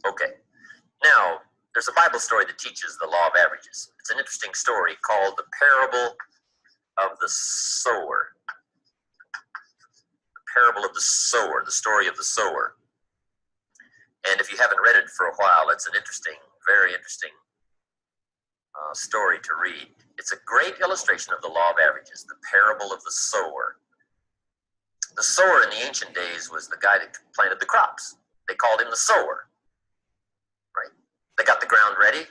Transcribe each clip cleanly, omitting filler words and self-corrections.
Okay. Now, there's a Bible story that teaches the law of averages. It's an interesting story called the parable of the sower. The parable of the sower, the story of the sower. And if you haven't read it for a while, it's an interesting, very interesting story to read. It's a great illustration of the law of averages, the parable of the sower. The sower in the ancient days was the guy that planted the crops. They called him the sower, right? They got the ground ready.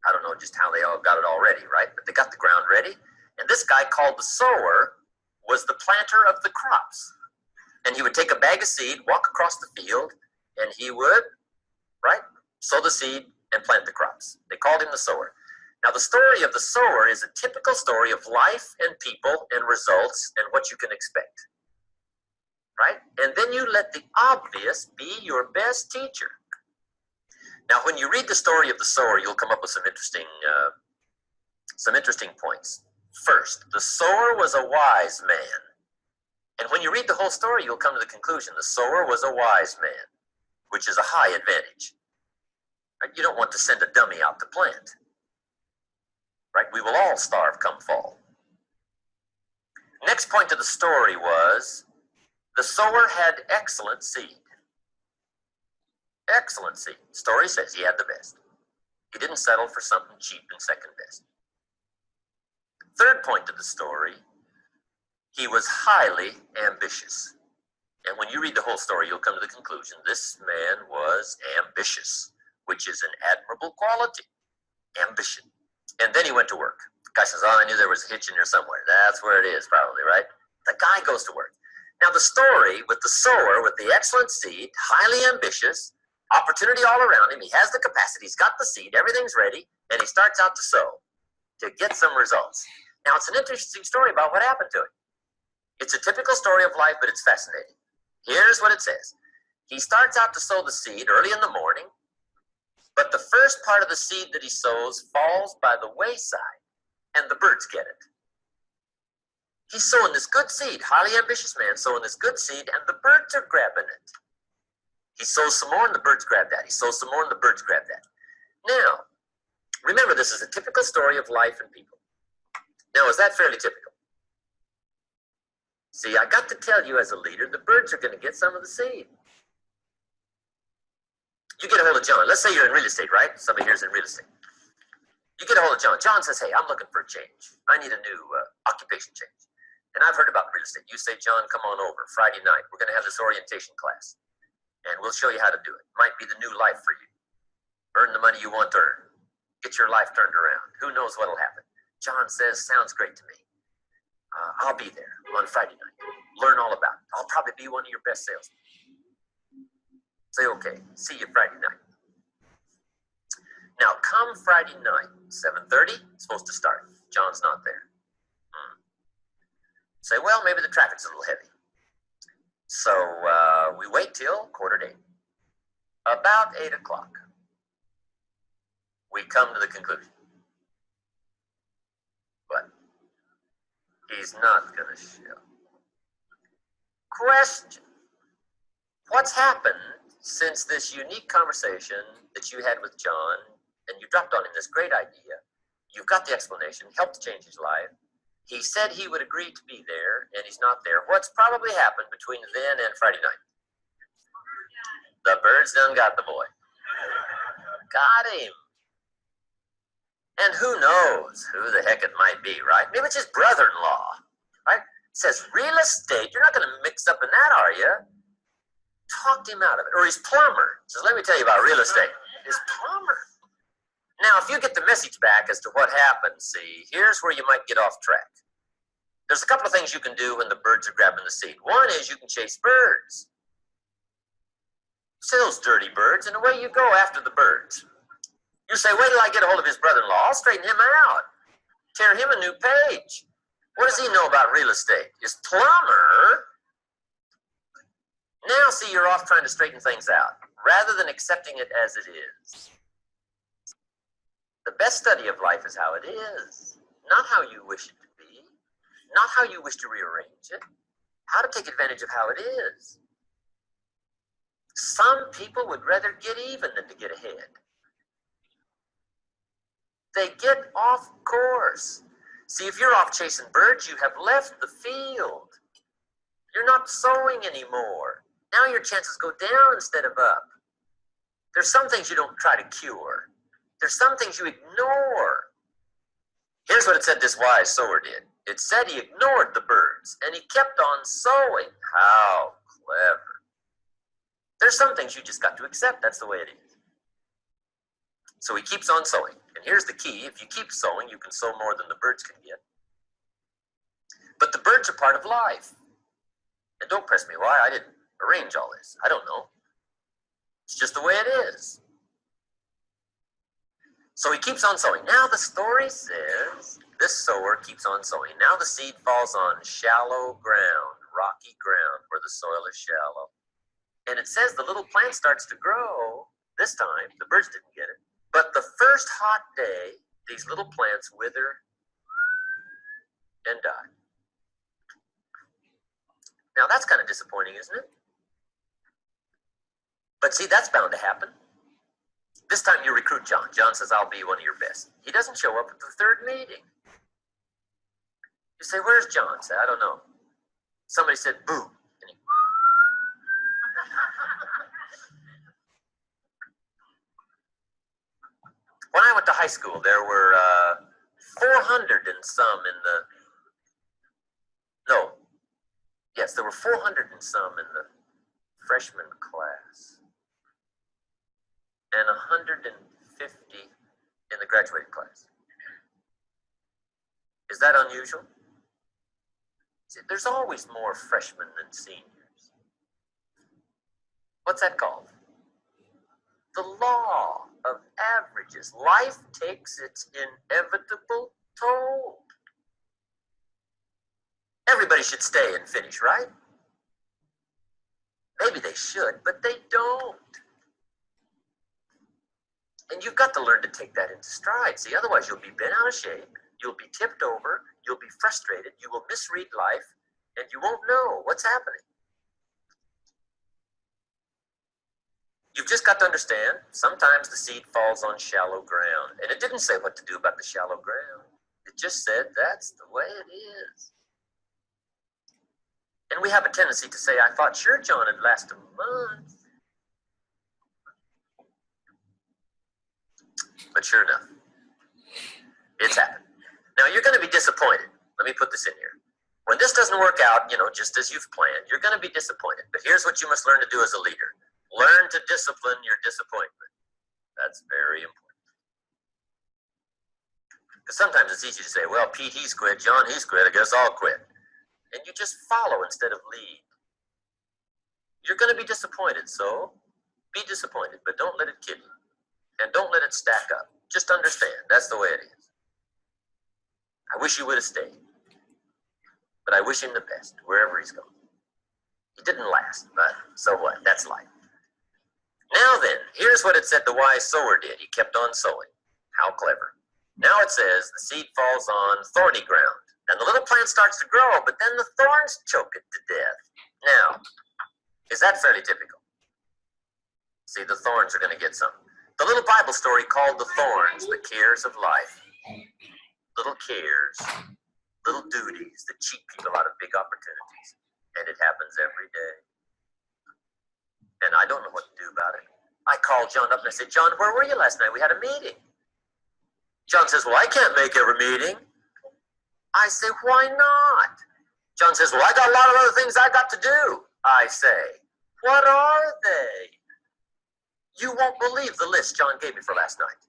I don't know just how they all got it all ready, right? But they got the ground ready. And this guy called the sower was the planter of the crops. And he would take a bag of seed, walk across the field, and he would, right, sow the seed and plant the crops. They called him the sower. Now, the story of the sower is a typical story of life and people and results and what you can expect, right? And then you let the obvious be your best teacher. Now, when you read the story of the sower, you'll come up with some interesting points. First, the sower was a wise man. And when you read the whole story, you'll come to the conclusion the sower was a wise man, which is a high advantage. Right? You don't want to send a dummy out to plant. Right? We will all starve come fall. Next point of the story was the sower had excellent seed. Excellent seed. Story says he had the best. He didn't settle for something cheap and second best. Third point of the story, he was highly ambitious. And when you read the whole story, you'll come to the conclusion this man was ambitious, which is an admirable quality, ambition. And then he went to work. The guy says, oh, I knew there was a hitch in here somewhere. That's where it is probably, right? The guy goes to work. Now the story with the sower, with the excellent seed, highly ambitious, opportunity all around him. He has the capacity. He's got the seed. Everything's ready. And he starts out to sow to get some results. Now it's an interesting story about what happened to him. It's a typical story of life, but it's fascinating. Here's what it says. He starts out to sow the seed early in the morning, but the first part of the seed that he sows falls by the wayside, and the birds get it. He's sowing this good seed, highly ambitious man sowing this good seed, and the birds are grabbing it. He sows some more, and the birds grab that. He sows some more, and the birds grab that. Now, remember, this is a typical story of life and people. Now, is that fairly typical? See, I got to tell you as a leader, the birds are going to get some of the seed. You get a hold of John. Let's say you're in real estate, right? Somebody here's in real estate. You get a hold of John. John says, hey, I'm looking for a change. I need a new occupation change. And I've heard about real estate. You say, John, come on over Friday night. We're going to have this orientation class. And we'll show you how to do it. Might be the new life for you. Earn the money you want to earn. Get your life turned around. Who knows what'll happen? John says, sounds great to me. I'll be there on Friday night. Learn all about it. I'll probably be one of your best salesmen. Say, okay, see you Friday night. Now, come Friday night, 7:30, it's supposed to start. John's not there. Say, well, maybe the traffic's a little heavy. So we wait till 7:45. About 8 o'clock, we come to the conclusion. But he's not going to show. Question. What's happened since this unique conversation that you had with John, and you dropped on him this great idea? You've got the explanation, helped change his life. He said he would agree to be there, and he's not there. What's probably happened between then and Friday night? The birds done got the boy. Got him. And who knows who the heck it might be, right? Maybe it's his brother-in-law, right? It says real estate. You're not going to mix up in that, are you? Talked him out of it. Or his plumber. Says, let me tell you about real estate. His plumber. Now, if you get the message back as to what happened, see, here's where you might get off track. There's a couple of things you can do when the birds are grabbing the seed. One is you can chase birds. See those dirty birds, and away you go after the birds. You say, wait till I get a hold of his brother-in-law. I'll straighten him out. Tear him a new page. What does he know about real estate? His plumber. Now, see, you're off trying to straighten things out, rather than accepting it as it is. The best study of life is how it is, not how you wish it to be, not how you wish to rearrange it, how to take advantage of how it is. Some people would rather get even than to get ahead. They get off course. See, if you're off chasing birds, you have left the field. You're not sowing anymore. Now your chances go down instead of up. There's some things you don't try to cure. There's some things you ignore. Here's what it said this wise sower did. It said he ignored the birds and he kept on sowing. How clever. There's some things you just got to accept. That's the way it is. So he keeps on sowing. And here's the key. If you keep sowing, you can sow more than the birds can get. But the birds are part of life. And don't press me why. I didn't arrange all this. I don't know. It's just the way it is. So he keeps on sowing. Now the story says this sower keeps on sowing. Now the seed falls on shallow ground, rocky ground where the soil is shallow. And it says the little plant starts to grow. This time, the birds didn't get it. But the first hot day, these little plants wither and die. Now that's kind of disappointing, isn't it? But see, that's bound to happen. This time you recruit John. John says, I'll be one of your best. He doesn't show up at the third meeting. You say, where's John? Say, I don't know. Somebody said, boo. And he... When I went to high school, there were 400 and some in the... No. Yes, there were 400 and some in the freshman class. And 150 in the graduating class. Is that unusual? See, there's always more freshmen than seniors. What's that called? The law of averages. Life takes its inevitable toll. Everybody should stay and finish, right? Maybe they should, but they don't. And you've got to learn to take that into stride. See, otherwise you'll be bent out of shape, you'll be tipped over, you'll be frustrated, you will misread life, and you won't know what's happening. You've just got to understand, sometimes the seed falls on shallow ground. And it didn't say what to do about the shallow ground. It just said that's the way it is. And we have a tendency to say, I thought sure John had lasted a month. But sure enough, it's happened. Now you're going to be disappointed. Let me put this in here. When this doesn't work out, just as you've planned, you're going to be disappointed. But here's what you must learn to do as a leader. Learn to discipline your disappointment. That's very important. Because sometimes it's easy to say, well, Pete, he's quit. John, he's quit. I guess I'll quit. And you just follow instead of lead. You're going to be disappointed, so be disappointed, but don't let it kill you. And don't let it stack up. Just understand, that's the way it is. I wish you would have stayed. But I wish him the best, wherever he's going. He didn't last, but so what? That's life. Now then, here's what it said the wise sower did. He kept on sowing. How clever. Now it says the seed falls on thorny ground. And the little plant starts to grow, but then the thorns choke it to death. Now, is that fairly typical? See, the thorns are going to get something. The little Bible story called the thorns the cares of life. Little cares, little duties that cheat people out of big opportunities. And it happens every day. And I don't know what to do about it. I called John up and I said, John, where were you last night? We had a meeting. John says, well, I can't make every meeting. I say, why not? John says, well, I got a lot of other things I got to do. I say, what are they? You won't believe the list John gave me for last night.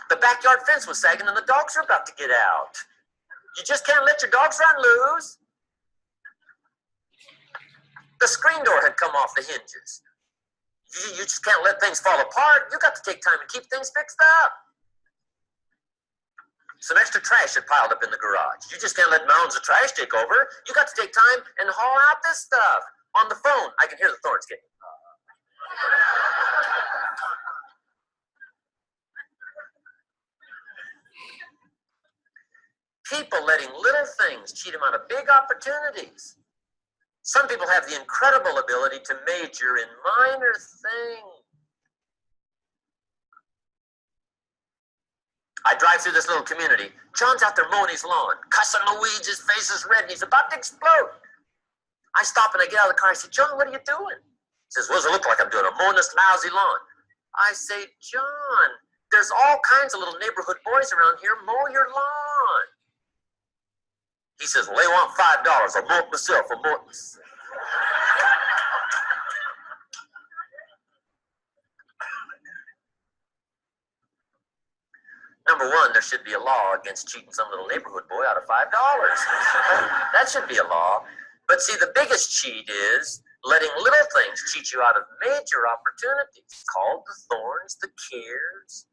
The backyard fence was sagging and the dogs are about to get out. You just can't let your dogs run loose. The screen door had come off the hinges. You just can't let things fall apart. You got to take time and keep things fixed up. Some extra trash had piled up in the garage. You just can't let mounds of trash take over. You got to take time and haul out this stuff. On the phone, I can hear the thorns getting. People letting little things cheat them out of big opportunities. Some people have the incredible ability to major in minor things. I drive through this little community. John's out there mowing his lawn, cussing the weeds, his face is red, and he's about to explode. I stop and I get out of the car. I say, John, what are you doing? He says, what does it look like I'm doing? I'm mowing this lousy lawn. I say, John, there's all kinds of little neighborhood boys around here. Mow your lawn. He says, well, they want $5. I'll mow it myself. I'll mow it myself. Number one, there should be a law against cheating some little neighborhood boy out of $5. That should be a law. But see, the biggest cheat is letting little things cheat you out of major opportunities, called the thorns, the cares.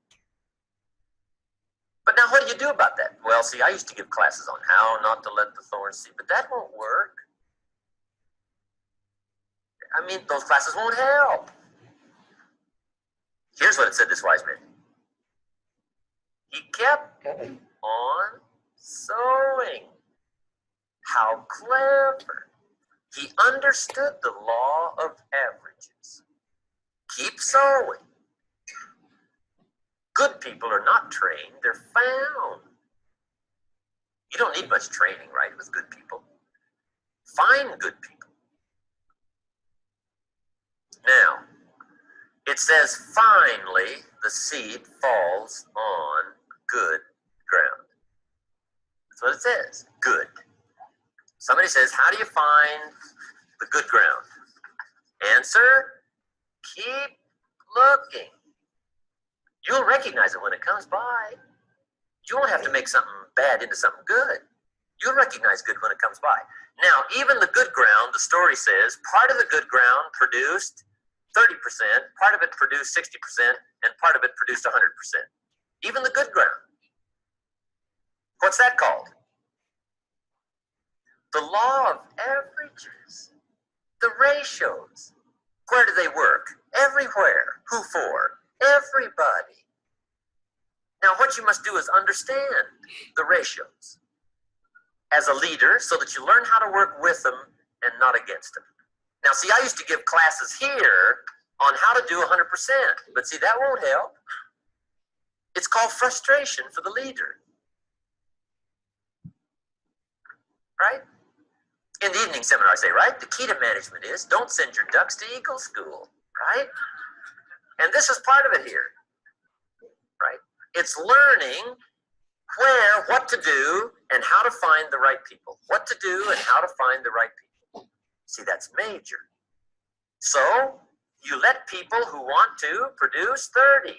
But now what do you do about that? Well, see, I used to give classes on how not to let the thorns see, but that won't work. I mean, those classes won't help. Here's what it said, this wise man. He kept on sowing. How clever. He understood the law of averages. Keep sowing. Good people are not trained, they're found. You don't need much training, right, with good people. Find good people. Now, it says, finally, the seed falls on good ground. That's what it says, good. Somebody says, how do you find the good ground? Answer, keep looking. You'll recognize it when it comes by. You won't have to make something bad into something good. You'll recognize good when it comes by. Now, even the good ground, the story says, part of the good ground produced 30%, part of it produced 60%, and part of it produced 100%. Even the good ground. What's that called? The law of averages. The ratios. Where do they work? Everywhere. Who for? Everybody. Now, what you must do is understand the ratios as a leader so that you learn how to work with them and not against them. Now, see, I used to give classes here on how to do 100%, but see, that won't help. It's called frustration for the leader. Right? In the evening seminar, I say, right, the key to management is don't send your ducks to Eagle School, right? And this is part of it here, right? It's learning where, what to do, and how to find the right people. What to do and how to find the right people. See, that's major. So, you let people who want to produce 30.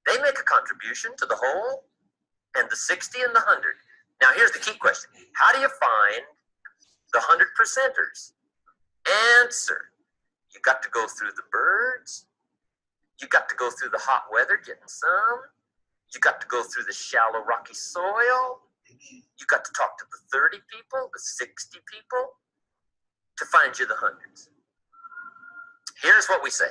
They make a contribution to the whole, and the 60 and the 100. Now, here's the key question. How do you find the 100%ers? Answer. You got to go through the birds. You got to go through the hot weather, getting some. You got to go through the shallow, rocky soil. You got to talk to the 30 people, the 60 people, to find you the hundreds. Here's what we say.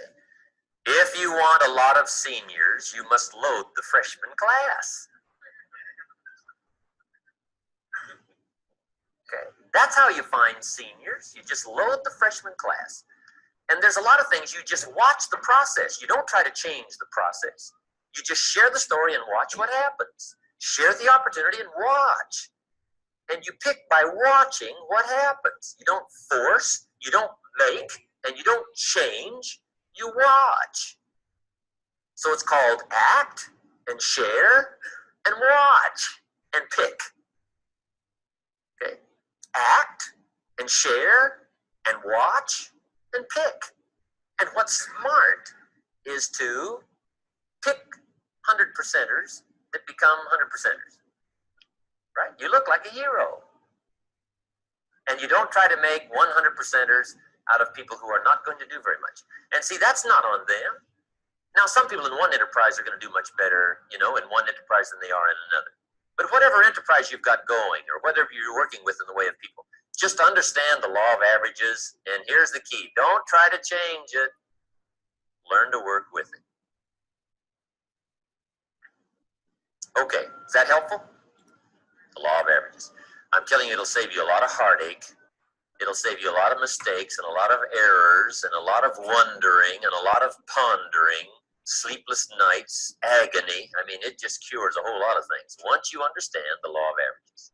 If you want a lot of seniors, you must load the freshman class. Okay, that's how you find seniors. You just load the freshman class. And there's a lot of things, you just watch the process. You don't try to change the process. You just share the story and watch what happens. Share the opportunity and watch. And you pick by watching what happens. You don't force, you don't make, and you don't change. You watch. So it's called act and share and watch and pick. Okay? Act and share and watch and pick. And what's smart is to pick 100%ers that become 100%ers. Right? You look like a hero. And you don't try to make 100%ers out of people who are not going to do very much. And see, that's not on them. Now, some people in one enterprise are going to do much better, in one enterprise than they are in another. But whatever enterprise you've got going, or whatever you're working with in the way of people, just understand the law of averages, and here's the key. Don't try to change it. Learn to work with it. Okay, is that helpful? The law of averages. I'm telling you, it'll save you a lot of heartache. It'll save you a lot of mistakes and a lot of errors and a lot of wondering and a lot of pondering, sleepless nights, agony. I mean, it just cures a whole lot of things once you understand the law of averages.